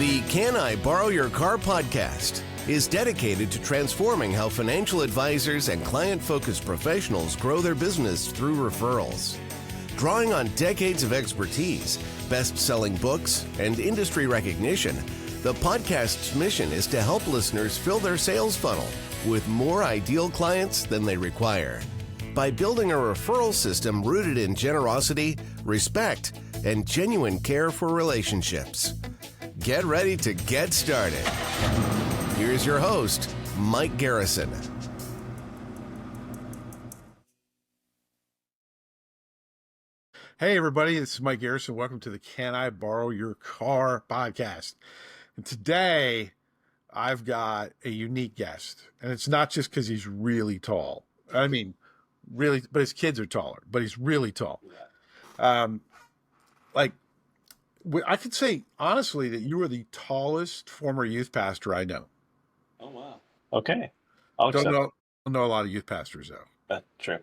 The Can I Borrow Your Car podcast is dedicated to transforming how financial advisors and client-focused professionals grow their business through referrals. Drawing on decades of expertise, best-selling books, and industry recognition, the podcast's mission is to help listeners fill their sales funnel with more ideal clients than they require by building a referral system rooted in generosity, respect, and genuine care for relationships. Get ready to get started. Here's your host, Mike Garrison. Hey everybody, this is Mike Garrison. Welcome to the Can I Borrow Your Car podcast. And today I've got a unique guest. And it's not just because he's really tall. I mean, really, but his kids are taller, but he's really tall. I could say honestly that you are the tallest former youth pastor I know. Oh, wow. Okay. Don't know a lot of youth pastors though. True.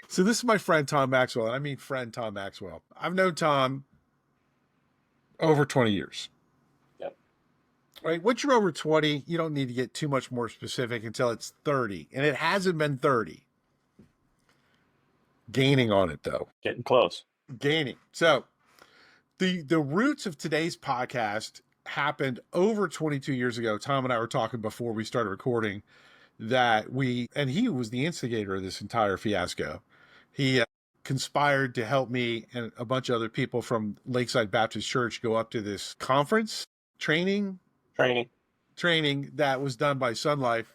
So this is my friend Tom Maxwell, and I mean friend Tom Maxwell. I've known Tom over 20 years. Yep. Right? Once you're over 20, you don't need to get too much more specific until it's 30. And it hasn't been 30. Gaining on it, though. Getting close. Gaining. So the roots of today's podcast happened over 22 years ago. Tom and I were talking before we started recording that he was the instigator of this entire fiasco. He conspired to help me and a bunch of other people from Lakeside Baptist Church go up to this conference, training that was done by SonLife.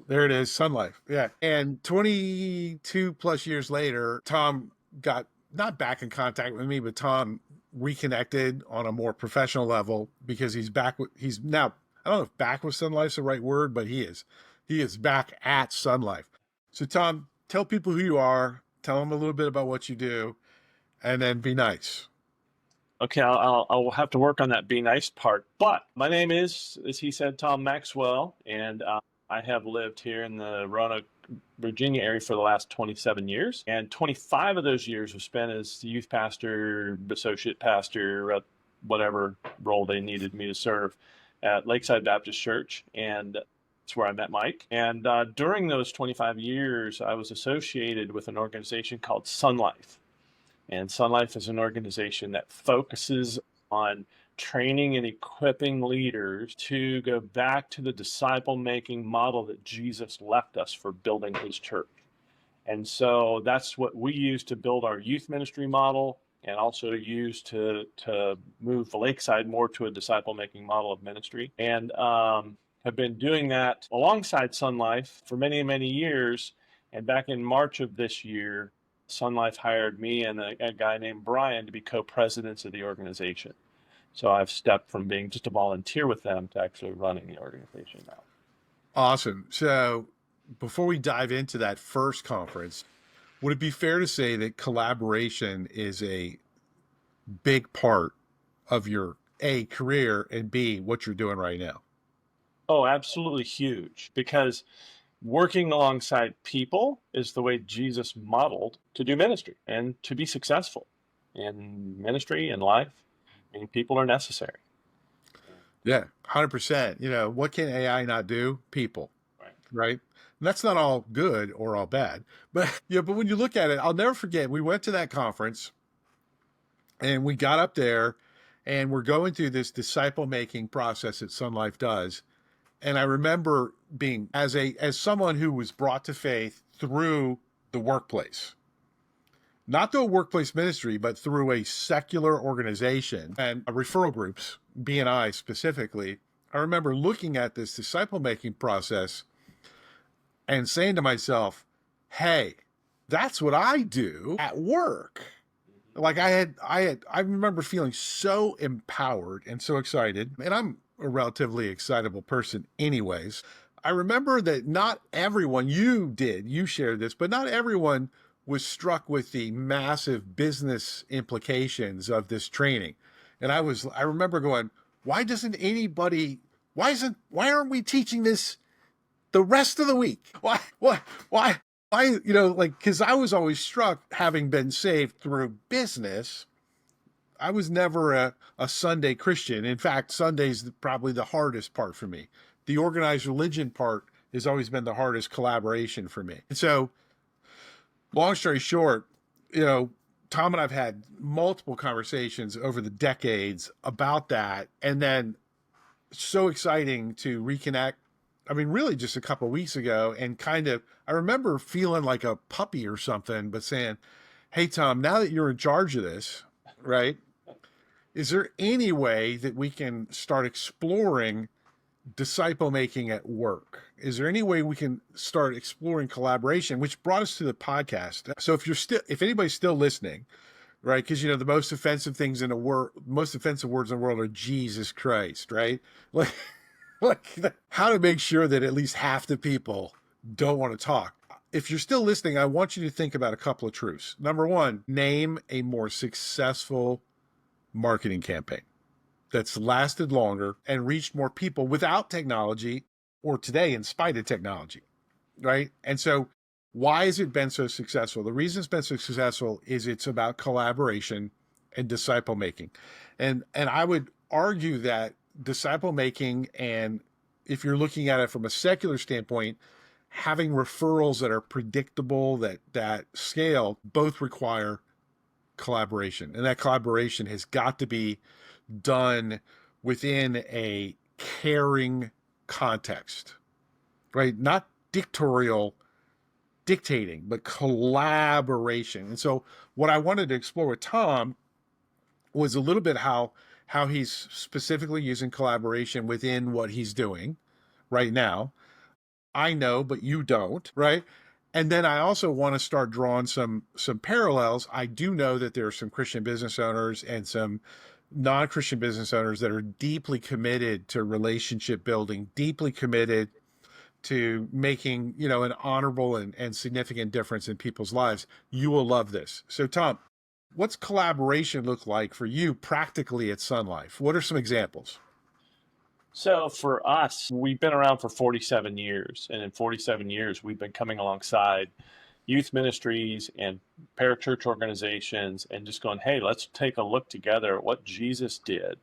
There it is, SonLife. Yeah. And 22 plus years later, Tom got not back in contact with me, but Tom reconnected on a more professional level because he's now, I don't know if back with SonLife's the right word, but he is back at SonLife. So Tom, tell people who you are, tell them a little bit about what you do, and then be nice. Okay, I'll have to work on that be nice part. But my name is, as he said, Tom Maxwell, and I have lived here in the Roanoke, Virginia area for the last 27 years. And 25 of those years were spent as the youth pastor, associate pastor, whatever role they needed me to serve at Lakeside Baptist Church. And that's where I met Mike. And during those 25 years, I was associated with an organization called SonLife. And SonLife is an organization that focuses on training and equipping leaders to go back to the disciple-making model that Jesus left us for building his church. And so that's what we use to build our youth ministry model and also use to move Lakeside more to a disciple-making model of ministry. And have been doing that alongside SonLife for many, many years. And back in March of this year, SonLife hired me and a guy named Brian to be co-presidents of the organization. So I've stepped from being just a volunteer with them to actually running the organization now. Awesome. So before we dive into that first conference, would it be fair to say that collaboration is a big part of your A, career, and B, what you're doing right now? Oh, absolutely huge. Because working alongside people is the way Jesus modeled to do ministry and to be successful in ministry and life. I mean, people are necessary. Yeah, 100%. You know, what can AI not do? People, right? And that's not all good or all bad. But but when you look at it, I'll never forget, we went to that conference and we got up there and we're going through this disciple-making process that SonLife does. And I remember being, as someone who was brought to faith through the workplace, not through a workplace ministry, but through a secular organization and referral groups, B&I specifically, I remember looking at this disciple-making process and saying to myself, hey, that's what I do at work. Like I remember feeling so empowered and so excited, and I'm a relatively excitable person anyways. I remember that not everyone, you shared this, but not everyone was struck with the massive business implications of this training. And I remember going, why aren't we teaching this the rest of the week? Why, because I was always struck, having been saved through business, I was never a Sunday Christian. In fact, Sunday's probably the hardest part for me. The organized religion part has always been the hardest collaboration for me. And so, long story short, you know, Tom and I've had multiple conversations over the decades about that. And then so exciting to reconnect. I mean, really just a couple of weeks ago, and kind of, I remember feeling like a puppy or something, but saying, hey, Tom, now that you're in charge of this, right? Is there any way that we can start exploring disciple making at work? Is there any way we can start exploring collaboration, which brought us to the podcast? So if anybody's still listening, right? Because, you know, the most offensive words in the world are Jesus Christ, right? Like how to make sure that at least half the people don't want to talk. If you're still listening, I want you to think about a couple of truths. Number one, name a more successful marketing campaign that's lasted longer and reached more people without technology, or today in spite of technology, right? And so why has it been so successful? The reason it's been so successful is it's about collaboration and disciple making. And I would argue that disciple making, and if you're looking at it from a secular standpoint, having referrals that are predictable, that scale, both require collaboration. And that collaboration has got to be done within a caring context, right? Not dictating, but collaboration. And so what I wanted to explore with Tom was a little bit how he's specifically using collaboration within what he's doing right now. I know, but you don't, right? And then I also want to start drawing some parallels. I do know that there are some Christian business owners and some non-Christian business owners that are deeply committed to relationship building, deeply committed to making, you know, an honorable and significant difference in people's lives. You will love this. So Tom, what's collaboration look like for you practically at SonLife? What are some examples? So for us, we've been around for 47 years, and in 47 years, we've been coming alongside youth ministries and parachurch organizations and just going, hey, let's take a look together at what Jesus did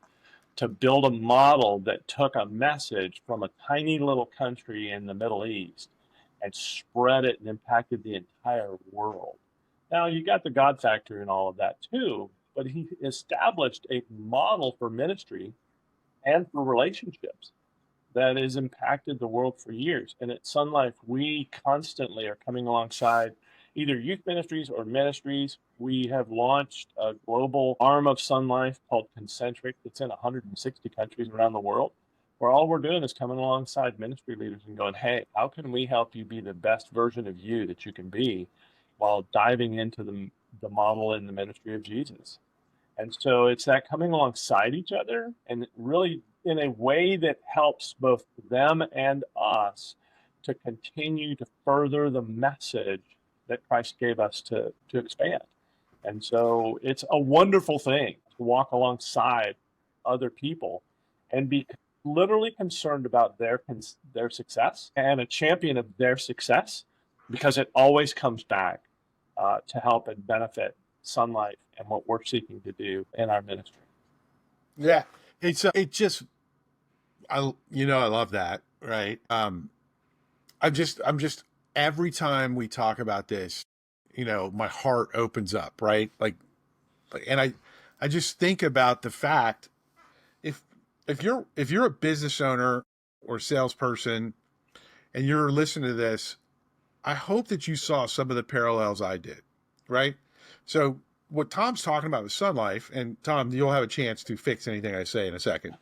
to build a model that took a message from a tiny little country in the Middle East and spread it and impacted the entire world. Now, you got the God factor in all of that too, but he established a model for ministry and for relationships that has impacted the world for years. And at SonLife, we constantly are coming alongside either youth ministries or ministries. We have launched a global arm of SonLife called Concentric. It's in 160 countries around the world, where all we're doing is coming alongside ministry leaders and going, hey, how can we help you be the best version of you that you can be while diving into the model and the ministry of Jesus? And so it's that coming alongside each other and really in a way that helps both them and us to continue to further the message that Christ gave us to expand. And so it's a wonderful thing to walk alongside other people and be literally concerned about their success and a champion of their success, because it always comes back to help and benefit SonLife and what we're seeking to do in our ministry. Yeah, I love that, right? I'm just every time we talk about this, you know, my heart opens up, right? And I just think about the fact, if you're a business owner or salesperson and you're listening to this, I hope that you saw some of the parallels I did, right? So what Tom's talking about with SonLife, and Tom, you'll have a chance to fix anything I say in a second,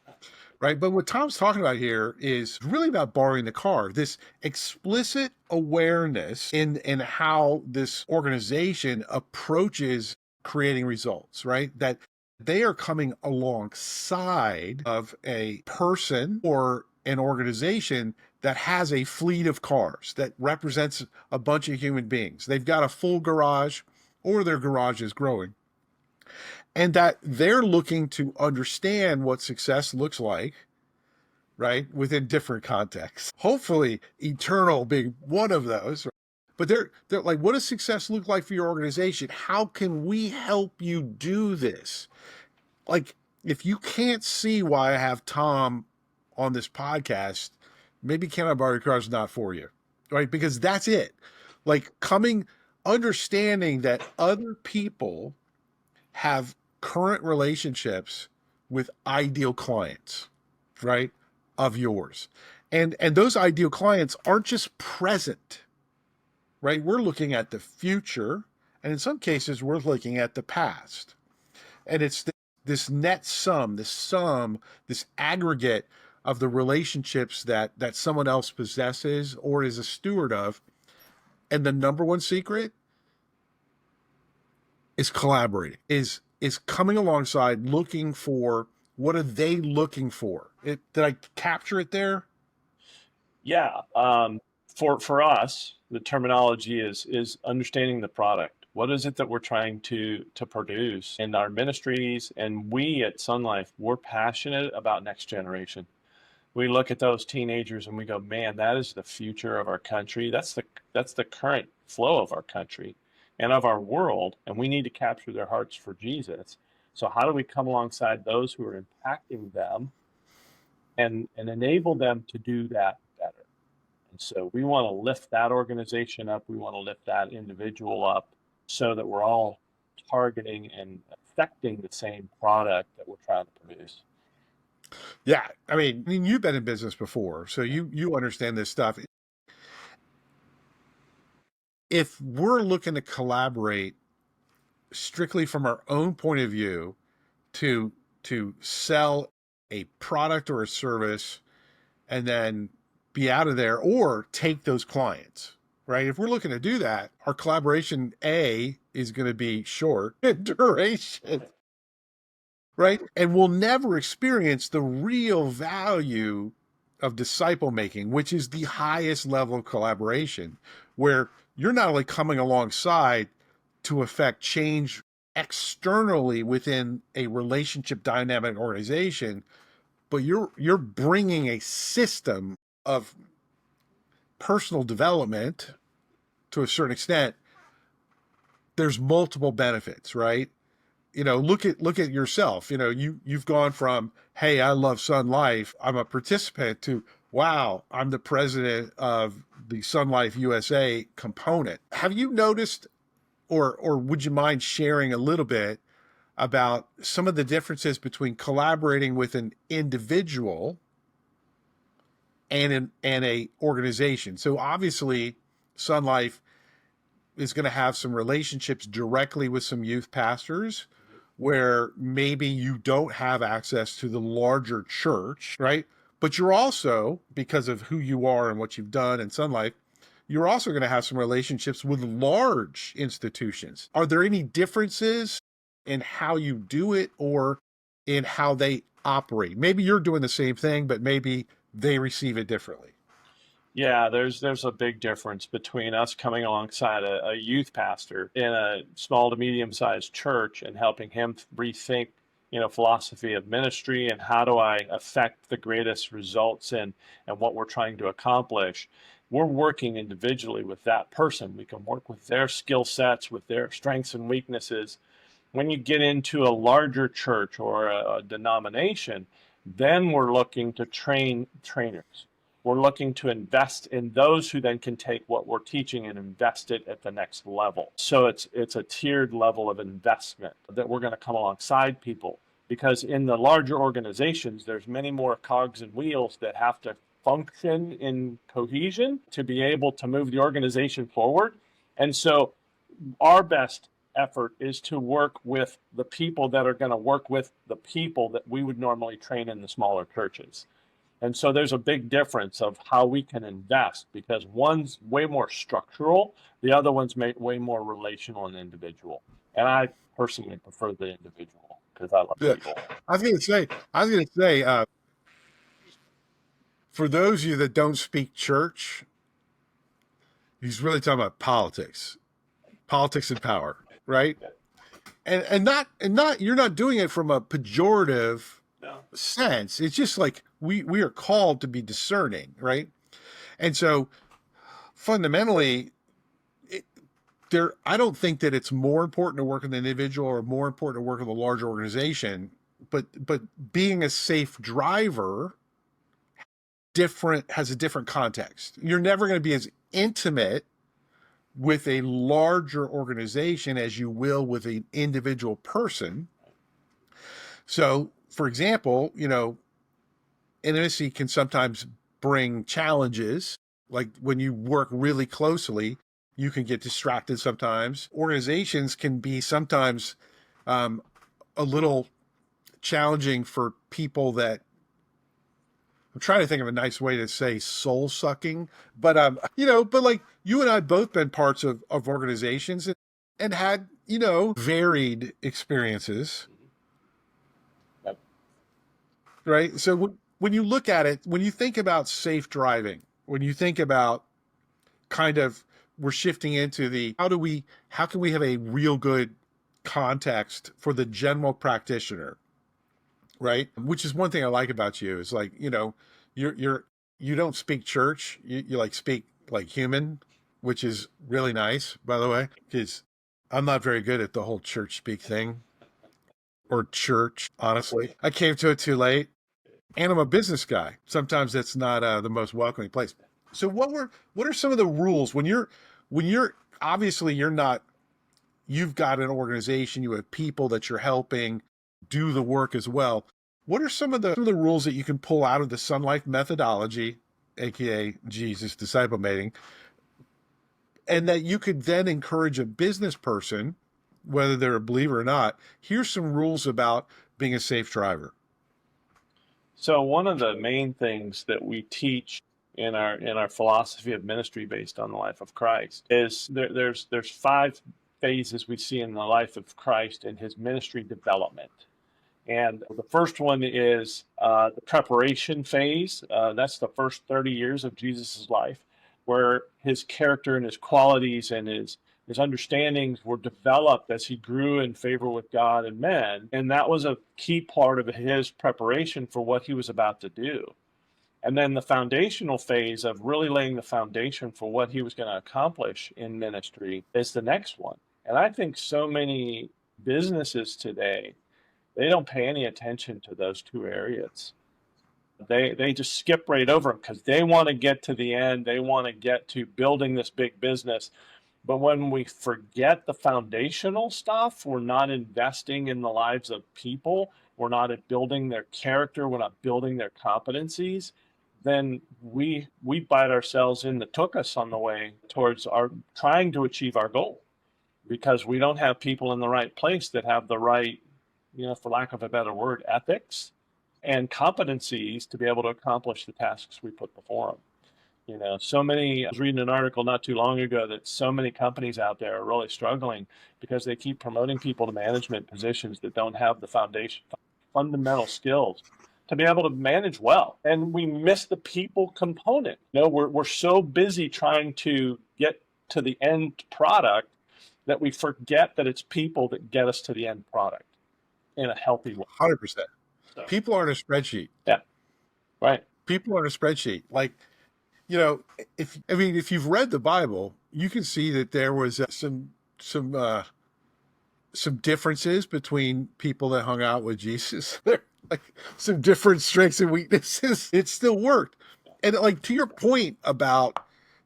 right? But what Tom's talking about here is really about borrowing the car, this explicit awareness in how this organization approaches creating results, right? That they are coming alongside of a person or an organization that has a fleet of cars that represents a bunch of human beings. They've got a full garage, or their garage is growing, and that they're looking to understand what success looks like, right, within different contexts. Hopefully, eternal being one of those. But they're like, what does success look like for your organization? How can we help you do this? Like, if you can't see why I have Tom on this podcast, maybe Can I Borrow Your Car is not for you, right? Because that's it. Like, understanding that other people have current relationships with ideal clients, right, of yours. And those ideal clients aren't just present, right? We're looking at the future, and in some cases, we're looking at the past. And it's this net sum, this aggregate of the relationships that someone else possesses or is a steward of. And the number one secret is collaborating, is coming alongside, looking for what are they looking for. Did I capture it there? Yeah. For us, the terminology is understanding the product. What is it that we're trying to produce in our ministries? And we at SonLife, we're passionate about next generation. We look at those teenagers and we go, man, that is the future of our country. That's the current flow of our country and of our world, and we need to capture their hearts for Jesus. So how do we come alongside those who are impacting them and enable them to do that better? And so we want to lift that organization up. We want to lift that individual up so that we're all targeting and affecting the same product that we're trying to produce. Yeah, I mean, you've been in business before, so you understand this stuff. If we're looking to collaborate strictly from our own point of view to sell a product or a service and then be out of there or take those clients, right? If we're looking to do that, our collaboration A is going to be short in duration, right? And we'll never experience the real value of disciple making, which is the highest level of collaboration, where you're not only coming alongside to affect change externally within a relationship dynamic organization, but you're bringing a system of personal development to a certain extent. There's multiple benefits, right? Look at yourself. You've gone from, hey, I love SonLife, I'm a participant, to, wow, I'm the president of the SonLife USA component. Have you noticed, or would you mind sharing a little bit about some of the differences between collaborating with an individual and a organization? So obviously, SonLife is going to have some relationships directly with some youth pastors where maybe you don't have access to the larger church, right? But you're also, because of who you are and what you've done in SonLife, you're also going to have some relationships with large institutions. Are there any differences in how you do it or in how they operate? Maybe you're doing the same thing, but maybe they receive it differently. Yeah, there's a big difference between us coming alongside a youth pastor in a small to medium sized church and helping him rethink, philosophy of ministry and how do I affect the greatest results and what we're trying to accomplish. We're working individually with that person. We can work with their skill sets, with their strengths and weaknesses. When you get into a larger church or a denomination, then we're looking to train trainers. We're looking to invest in those who then can take what we're teaching and invest it at the next level. So it's a tiered level of investment that we're going to come alongside people, because in the larger organizations, there's many more cogs and wheels that have to function in cohesion to be able to move the organization forward. And so our best effort is to work with the people that are going to work with the people that we would normally train in the smaller churches. And so there's a big difference of how we can invest, because one's way more structural, the other one's way more relational and individual. And I personally prefer the individual because I love Yeah. people. I was going to say, for those of you that don't speak church, he's really talking about politics and power, right? And not you're not doing it from a pejorative No. sense. It's just like we are called to be discerning, right? And so fundamentally, I don't think that it's more important to work with an individual or more important to work with a large organization. but being a safe driver has a different context. You're never going to be as intimate with a larger organization as you will with an individual person. So, for example, intimacy can sometimes bring challenges. Like when you work really closely, you can get distracted sometimes. Organizations can be sometimes a little challenging for people that, I'm trying to think of a nice way to say soul sucking, but but like you and I both been parts of organizations and had, varied experiences. Yep. Right. So when you look at it, when you think about safe driving, when you think about kind of, we're shifting into how can we have a real good context for the general practitioner, right? Which is one thing I like about you is like, you don't speak church, you like speak like human, which is really nice, by the way, because I'm not very good at the whole church speak thing or church, honestly. I came to it too late. And I'm a business guy. Sometimes that's not the most welcoming place. So what are some of the rules when you're obviously you've got an organization, you have people that you're helping do the work as well. What are some of the rules that you can pull out of the SonLife methodology, aka Jesus disciple making, and that you could then encourage a business person, whether they're a believer or not? Here's some rules about being a safe driver. So one of the main things that we teach in our philosophy of ministry based on the life of Christ is there's 5 phases we see in the life of Christ in his ministry development. And the first one is the preparation phase. That's the first 30 years of Jesus's life, where his character and his qualities and his understandings were developed as he grew in favor with God and men. And that was a key part of his preparation for what he was about to do. And then the foundational phase of really laying the foundation for what he was going to accomplish in ministry is the next one. And I think so many businesses today, they don't pay any attention to those 2 areas. They just skip right over them because they want to get to the end. They want to get to building this big business. But when we forget the foundational stuff, we're not investing in the lives of people, we're not building their character, we're not building their competencies, then we bite ourselves in the tuchus on the way towards our trying to achieve our goal, because we don't have people in the right place that have the right, for lack of a better word, ethics and competencies to be able to accomplish the tasks we put before them. I was reading an article not too long ago that so many companies out there are really struggling because they keep promoting people to management positions that don't have the fundamental skills to be able to manage well. And we miss the people component. We're so busy trying to get to the end product that we forget that it's people that get us to the end product in a healthy way. 100%. So, people aren't a spreadsheet. Yeah. Right. People aren't a spreadsheet. Like, if you've read the Bible, you can see that there was some differences between people that hung out with Jesus. Like some different strengths and weaknesses. It still worked. And like to your point about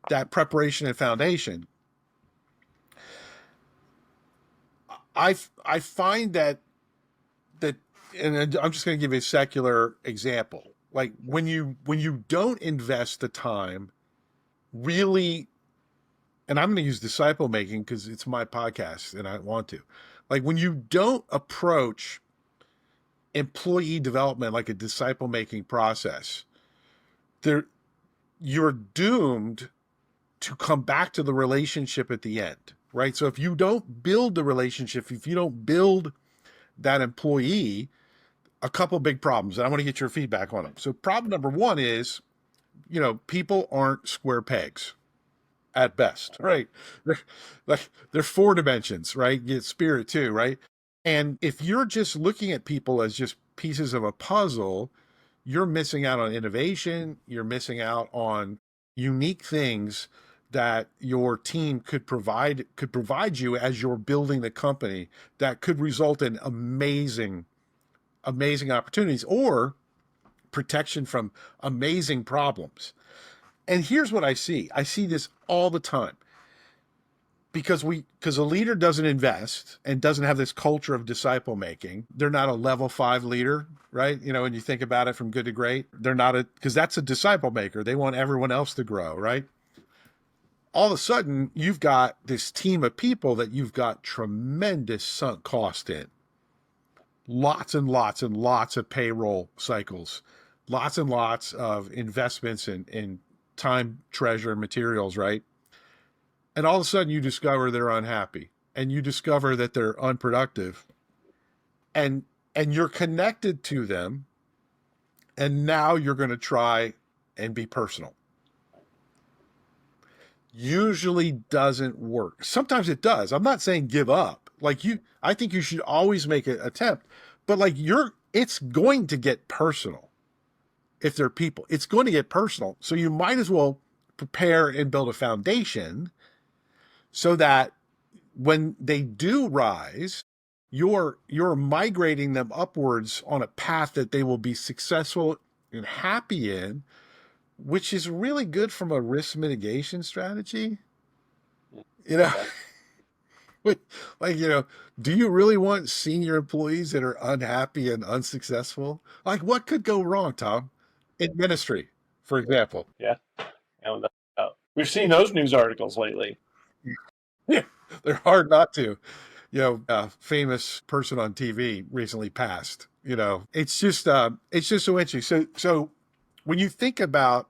that preparation and foundation, I find that, and I'm just going to give you a secular example. Like when you don't invest the time really, and I'm going to use disciple making because it's my podcast and I want to, like when you don't approach employee development like a disciple making process, you're doomed to come back to the relationship at the end, right? So if you don't build the relationship, if you don't build that employee, a couple big problems, and I want to get your feedback on them. So problem number 1 is, people aren't square pegs at best, right? They're 4 dimensions, right? You get spirit too, right? And if you're just looking at people as just pieces of a puzzle, you're missing out on innovation. You're missing out on unique things that your team could provide you as you're building the company that could result in amazing amazing opportunities or protection from amazing problems. And here's what I see. I see this all the time because a leader doesn't invest and doesn't have this culture of disciple making. They're not a level 5 leader, right? When you think about it from good to great, they're not because that's a disciple maker. They want everyone else to grow, right? All of a sudden, you've got this team of people that you've got tremendous sunk cost in. Lots and lots and lots of payroll cycles, lots and lots of investments in time, treasure, and materials, right? And all of a sudden you discover they're unhappy and you discover that they're unproductive and you're connected to them. And now you're going to try and be personal. Usually doesn't work. Sometimes it does. I'm not saying give up. I think you should always make an attempt, but it's going to get personal. If they're people, it's going to get personal. So you might as well prepare and build a foundation so that when they do rise, you're migrating them upwards on a path that they will be successful and happy in, which is really good from a risk mitigation strategy. Do you really want senior employees that are unhappy and unsuccessful? What could go wrong, Tom, in ministry, for example? Yeah. And, we've seen those news articles lately. Yeah, they're hard not to. A famous person on TV recently passed. It's just so interesting. So when you think about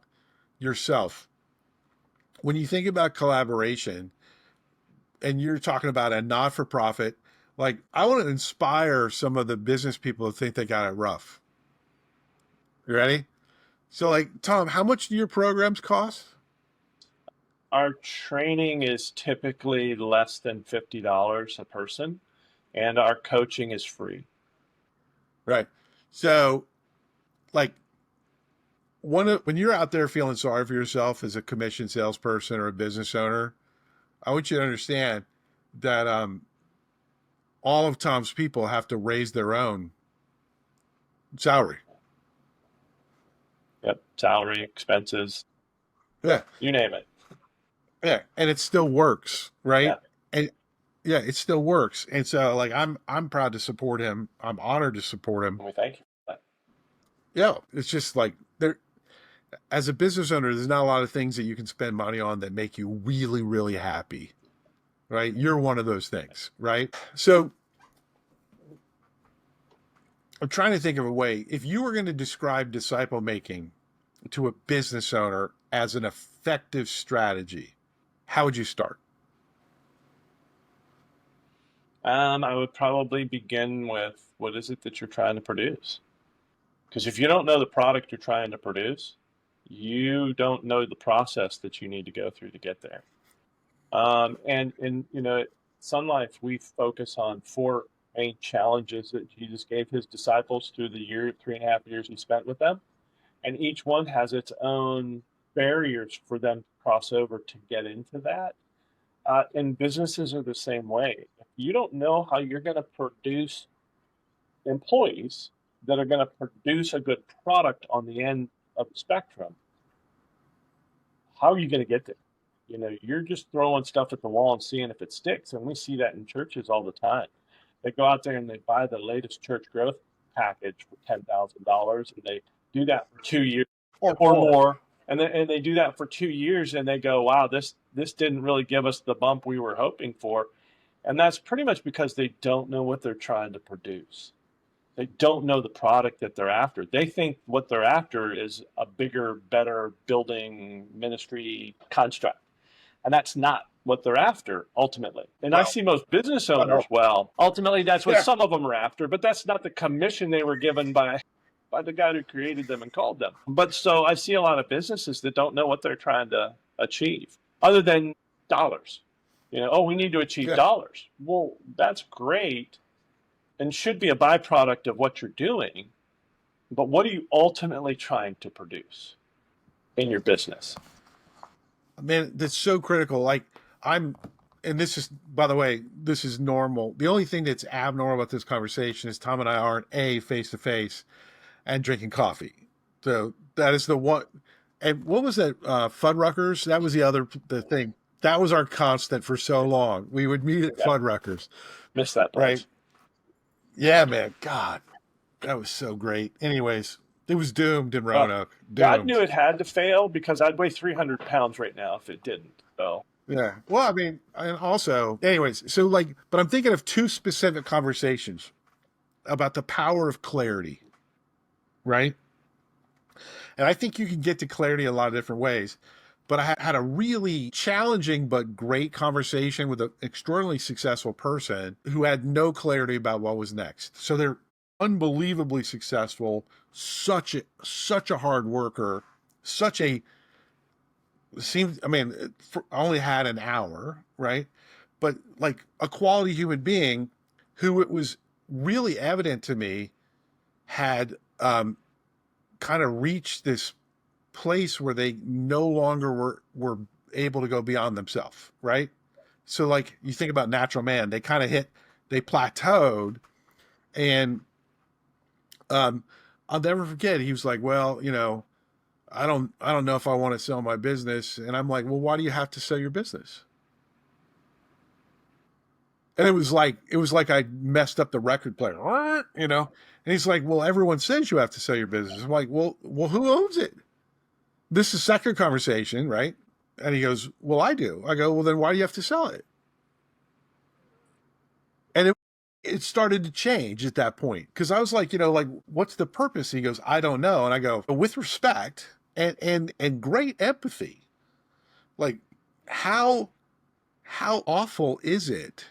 yourself, when you think about collaboration, and you're talking about a not-for-profit, I want to inspire some of the business people to think they got it rough. You ready? So Tom, how much do your programs cost? Our training is typically less than $50 a person, and our coaching is free. Right. So, when you're out there feeling sorry for yourself as a commission salesperson or a business owner, I want you to understand that all of Tom's people have to raise their own salary. Yep. Salary, expenses. Yeah. You name it. Yeah. And it still works, right? Yeah. And yeah, it still works. And so I'm proud to support him. I'm honored to support him. We thank you for that. Yeah. It's just there, as a business owner, there's not a lot of things that you can spend money on that make you really, really happy, right? You're one of those things, right? So I'm trying to think of a way. If you were going to describe disciple making to a business owner as an effective strategy, how would you start? I would probably begin with what is it that you're trying to produce? Because if you don't know the product you're trying to produce, you don't know the process that you need to go through to get there. And at SonLife, we focus on 4 main challenges that Jesus gave his disciples through the 3.5 years he spent with them. And each one has its own barriers for them to cross over to get into that. And businesses are the same way. If you don't know how you're going to produce employees that are going to produce a good product on the end of the spectrum, how are you going to get there? You're just throwing stuff at the wall and seeing if it sticks. And we see that in churches all the time. They go out there and they buy the latest church growth package for $10,000, and they do that for 2 years or more. And they do that for 2 years, and they go, wow, this didn't really give us the bump we were hoping for. And that's pretty much because they don't know what they're trying to produce. They don't know the product that they're after. They think what they're after is a bigger, better building ministry construct. And that's not what they're after, ultimately. And I see most business owners, ultimately that's what some of them are after, but that's not the commission they were given by the guy who created them and called them. But so I see a lot of businesses that don't know what they're trying to achieve, other than dollars. We need to achieve dollars. Well, that's great and should be a byproduct of what you're doing. But what are you ultimately trying to produce in your business? Man, that's so critical. and this is, by the way, this is normal. The only thing that's abnormal about this conversation is Tom and I aren't face to face and drinking coffee. So that is the one. And what was that? Fuddruckers. That was the thing. That was our constant for so long. We would meet at Fuddruckers. Miss that place. Right. Yeah, man. God, that was so great. Anyways, it was doomed in Roanoke. God knew it had to fail because I'd weigh 300 pounds right now if it didn't. So. Yeah. Well, I mean, and also, anyways, so like, but I'm thinking of two specific conversations about the power of clarity, right? And I think you can get to clarity a lot of different ways. But I had a really challenging but great conversation with an extraordinarily successful person who had no clarity about what was next. So they're unbelievably successful, such a hard worker, I only had an hour, right? But like a quality human being who it was really evident to me had kind of reached this place where they no longer were able to go beyond themselves, right? So like you think about natural man, they plateaued, and I'll never forget, he was like, well, I don't know if I want to sell my business. And I'm like, well, why do you have to sell your business? And it was like I messed up the record player, and he's like, well, everyone says you have to sell your business. I'm like, well, who owns it? This is second conversation, right? And he goes, well, I do. I go, well, then why do you have to sell it? And it started to change at that point. Cause I was like, like, what's the purpose? He goes, I don't know. And I go, with respect and great empathy, like how awful is it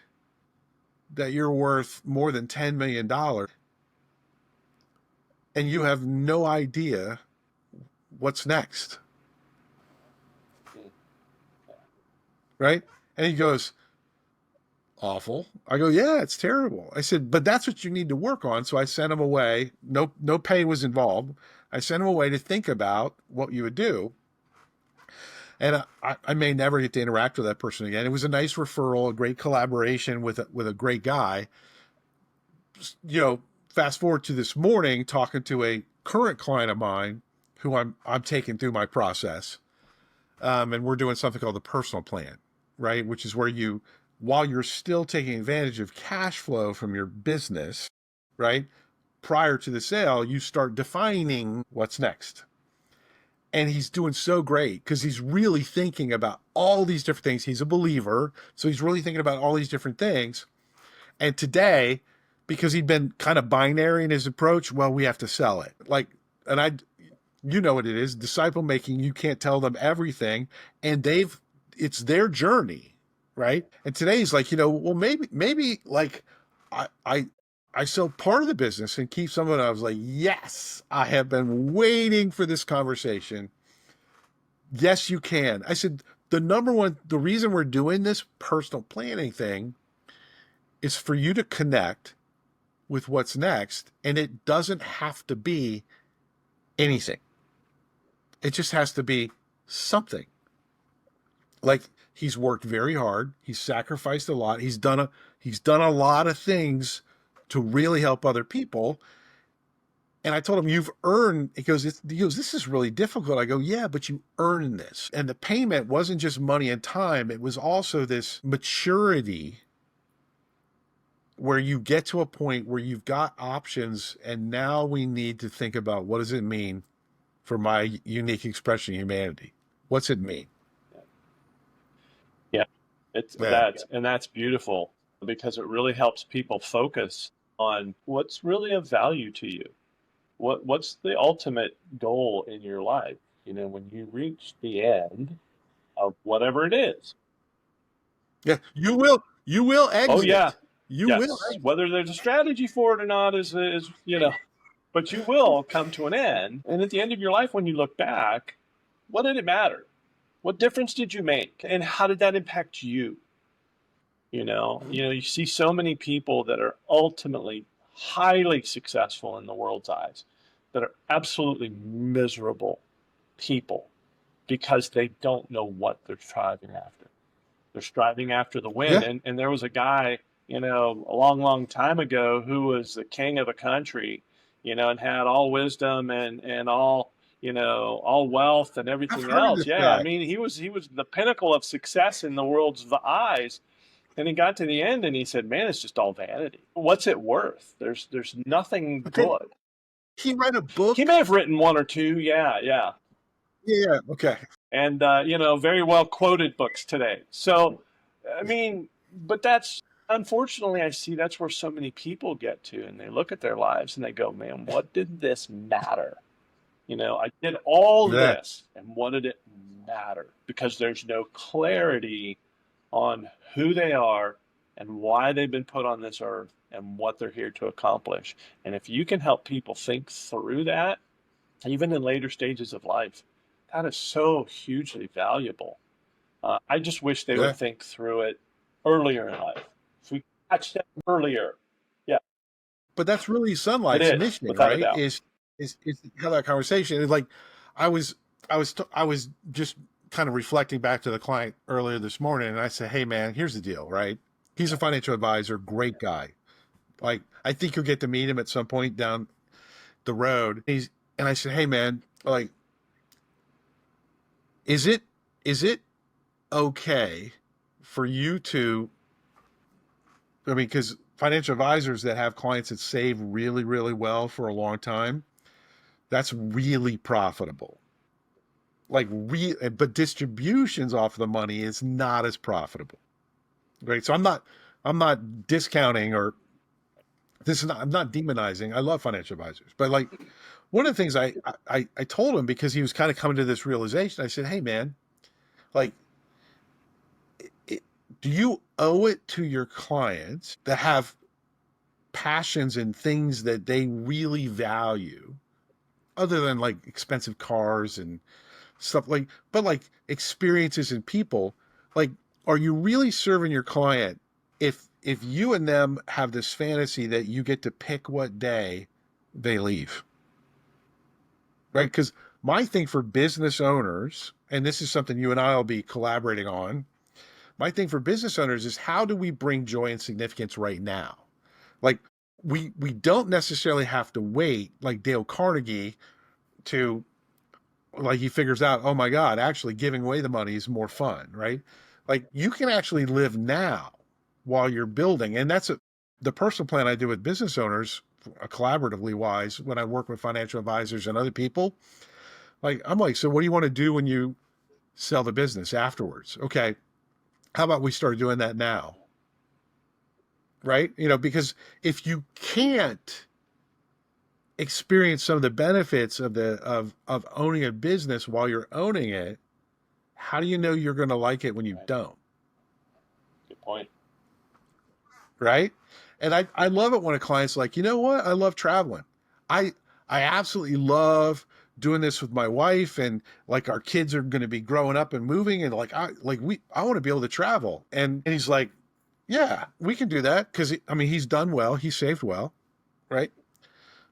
that you're worth more than $10 million and you have no idea what's next? Right? And he goes, awful. I go, yeah, it's terrible. I said, but that's what you need to work on. So I sent him away. No pay was involved. I sent him away to think about what you would do. And I may never get to interact with that person again. It was a nice referral, a great collaboration with a great guy. Fast forward to this morning, talking to a current client of mine who I'm taking through my process. And we're doing something called the personal plan, right? Which is where while you're still taking advantage of cash flow from your business, right? Prior to the sale, you start defining what's next. And he's doing so great because he's really thinking about all these different things. He's a believer, so he's really thinking about all these different things. And today, because he'd been kind of binary in his approach, well, we have to sell it. You know what it is, disciple making, you can't tell them everything. And it's their journey, right? And today he's like, well, maybe like I sell part of the business and keep some of it. I was like, yes, I have been waiting for this conversation. Yes, you can. I said, the reason we're doing this personal planning thing is for you to connect with what's next. And it doesn't have to be anything. It just has to be something. Like, he's worked very hard. He's sacrificed a lot. He's done a lot of things to really help other people. And I told him, you've earned, he goes, this is really difficult. I go, yeah, but you earned this. And the payment wasn't just money and time. It was also this maturity where you get to a point where you've got options. And now we need to think about, what does it mean for my unique expression of humanity? What's it mean? Yeah, that's beautiful, because it really helps people focus on what's really of value to you. What's the ultimate goal in your life? When you reach the end of whatever it is. Yeah, you will exit. Oh yeah, you yes. will. Whether there's a strategy for it or not is but you will come to an end. And at the end of your life, when you look back, what did it matter? What difference did you make? And how did that impact you? You see so many people that are ultimately highly successful in the world's eyes that are absolutely miserable people because they don't know what they're striving after. They're striving after the win. Yeah. And there was a guy, a long time ago who was the king of a country, and had all wisdom and all, all wealth and I've everything heard of else. this Yeah, I guy. mean, he was the pinnacle of success in the world's eyes. And he got to the end and he said, "Man, it's just all vanity. What's it worth? There's nothing Okay. good." He read a He book. may have written one or two, yeah, yeah, Yeah. Okay. and very well quoted books today. So, I mean, but that's unfortunately, I see that's where so many people get to, and they look at their lives and they go, "Man, what did this matter? I did all Yeah. this, and what did it matter?" Because there's no clarity on who they are and why they've been put on this earth and what they're here to accomplish. And if you can help people think through that, even in later stages of life, that is so hugely valuable. I just wish they would Yeah. think through it earlier in life. If we catch them earlier, yeah, But that's really it SonLife's is, mission, without a right? doubt. Is have that conversation. It's like I was I was just kind of reflecting back to the client earlier this morning, and I said, "Hey, man, here's the deal, right? He's a financial advisor, great guy. Like I think you'll get to meet him at some point down the road." And I said, "Hey, man, like, is it okay for you to? I mean, because financial advisors that have clients that save really, really well for a long time, that's really profitable. Like but distributions off the money is not as profitable, right? So I'm not discounting or I'm not demonizing. I love financial advisors, but like one of the things I told him because he was kind of coming to this realization. I said, "Hey, man, like, it, do you owe it to your clients that have passions and things that they really value, other than like expensive cars and stuff but like experiences and people, like, are you really serving your client if you and them have this fantasy that you get to pick what day they leave, right? Because my thing for business owners, and this is something you and I will be collaborating on, my thing for business owners is how do we bring joy and significance right now? Like we don't necessarily have to wait like Dale Carnegie to, like, he figures out, oh my God, actually giving away the money is more fun, right? Like you can actually live now while you're building. And that's the personal plan I do with business owners, collaboratively wise, when I work with financial advisors and other people. Like, I'm like, so what do you want to do when you sell the business afterwards? Okay, how about we start doing that now? Right? Because if you can't experience some of the benefits of owning a business while you're owning it, how do you know you're going to like it when you don't? Good point. Right? And I love it when a client's like, you know what? I love traveling. I I absolutely love doing this with my wife, and like our kids are going to be growing up and moving, and like I want to be able to travel. And he's like, yeah, we can do that because I mean he's done well, he saved well, right?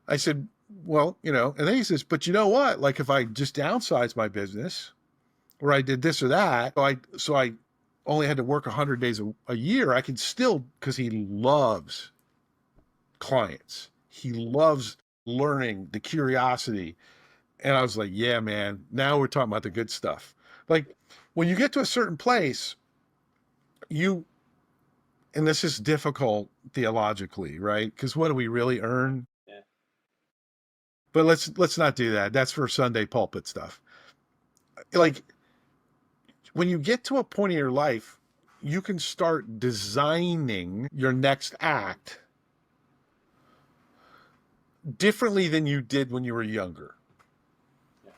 I said, well, and then he says, but you know what? Like if I just downsize my business, or I did this or that, so I only had to work 100 days a year, I can still, because he loves clients. He loves learning, the curiosity. And I was like, yeah, man, now we're talking about the good stuff. Like when you get to a certain place, you, and this is difficult theologically, right? Because what do we really earn? Yeah. But let's not do that. That's for Sunday pulpit stuff. Like when you get to a point in your life, you can start designing your next act differently than you did when you were younger. Yeah.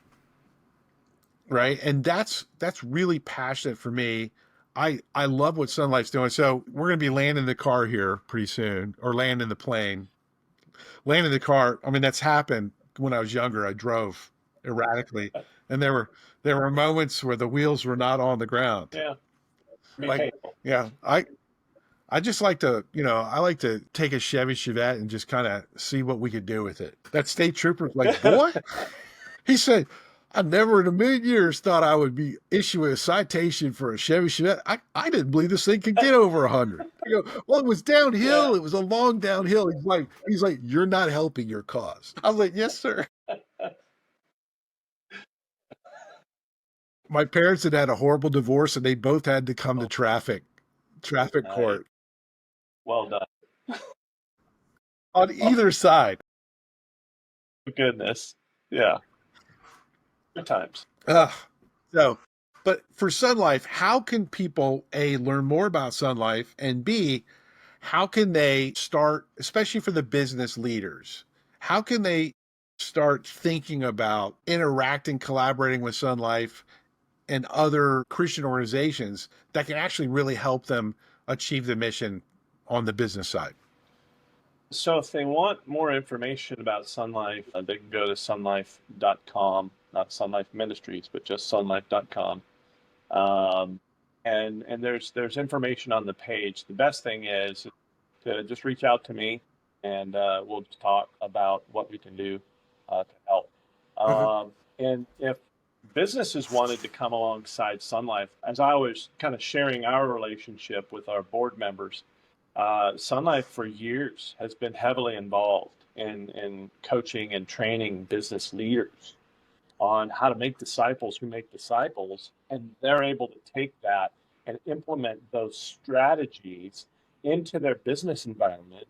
Right? And that's really passionate for me. I love what SonLife's doing. So we're going to be landing the car here pretty soon, or landing the plane. Landing the car, I mean, that's happened when I was younger. I drove erratically, and there were moments where the wheels were not on the ground. Yeah. Be Like, painful. yeah, I just like to, I like to take a Chevy Chevette and just kind of see what we could do with it. That state trooper's like, boy, he said, I never in a million years thought I would be issuing a citation for a Chevy Chevette. I didn't believe this thing could get over 100. I go, well, it was downhill. Yeah. It was a long downhill. He's like, you're not helping your cause. I was like, yes, sir. My parents had had a horrible divorce, and they both had to come to traffic Nice. court Well done. on either side. Goodness. Yeah. Good times. So, but for SonLife, how can people, A, learn more about SonLife, and B, how can they start, especially for the business leaders, how can they start thinking about interacting, collaborating with SonLife and other Christian organizations that can actually really help them achieve the mission on the business side? So if they want more information about SonLife, they can go to sonlife.com, not SonLife Ministries, but just sonlife.com. And there's information on the page. The best thing is to just reach out to me, and we'll just talk about what we can do to help. And if businesses wanted to come alongside SonLife, as I was kind of sharing our relationship with our board members, SonLife for years has been heavily involved in coaching and training business leaders on how to make disciples who make disciples, and they're able to take that and implement those strategies into their business environment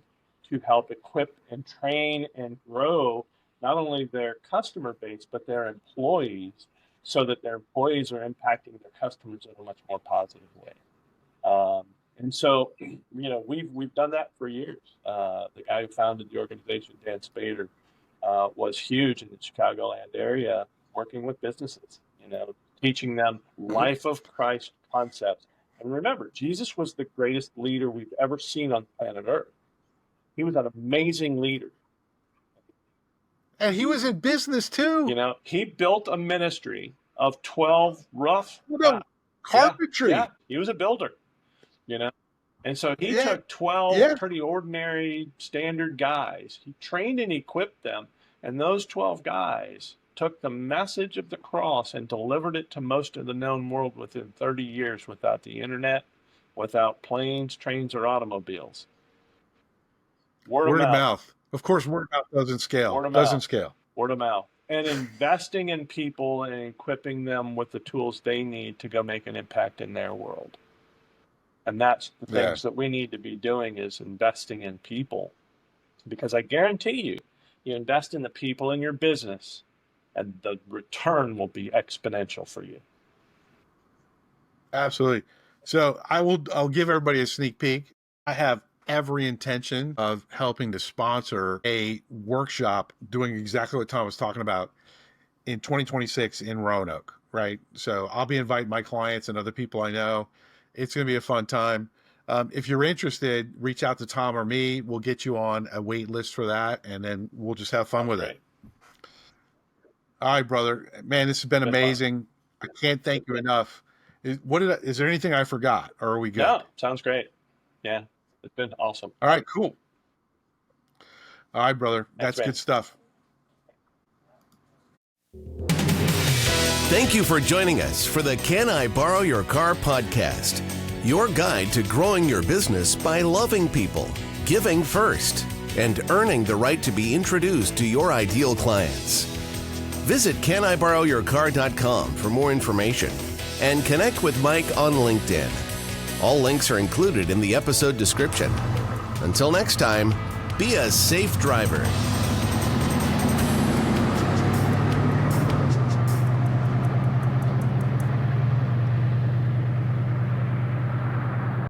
to help equip and train and grow not only their customer base, but their employees, so that their employees are impacting their customers in a much more positive way. And so, we've done that for years. The guy who founded the organization, Dan Spader, was huge in the Chicagoland area, working with businesses, teaching them life of Christ concepts. And remember, Jesus was the greatest leader we've ever seen on planet Earth. He was an amazing leader. And he was in business too. He built a ministry of 12 rough carpentry. Yeah, he was a builder. And so he took 12 pretty ordinary standard guys. He trained and equipped them. And those 12 guys took the message of the cross and delivered it to most of the known world within 30 years without the internet, without planes, trains, or automobiles. Word of mouth. Of course, word of mouth doesn't scale. Word of mouth. And investing in people and equipping them with the tools they need to go make an impact in their world. And that's the things that we need to be doing, is investing in people. Because I guarantee you invest in the people in your business, and the return will be exponential for you. Absolutely. So I'll give everybody a sneak peek. I have every intention of helping to sponsor a workshop doing exactly what Tom was talking about in 2026 in Roanoke, right? So I'll be inviting my clients and other people I know. It's going to be a fun time. If you're interested, reach out to Tom or me. We'll get you on a wait list for that, and then we'll just have fun with it. All right, brother. Man, this has been amazing. Fun. I can't thank you enough. Is there anything I forgot, or are we good? No, sounds great. Yeah, it's been awesome. All right, cool. All right, brother. That's good stuff. Thank you for joining us for the Can I Borrow Your Car podcast, your guide to growing your business by loving people, giving first, and earning the right to be introduced to your ideal clients. Visit caniborrowyourcar.com for more information and connect with Mike on LinkedIn. All links are included in the episode description. Until next time, be a safe driver.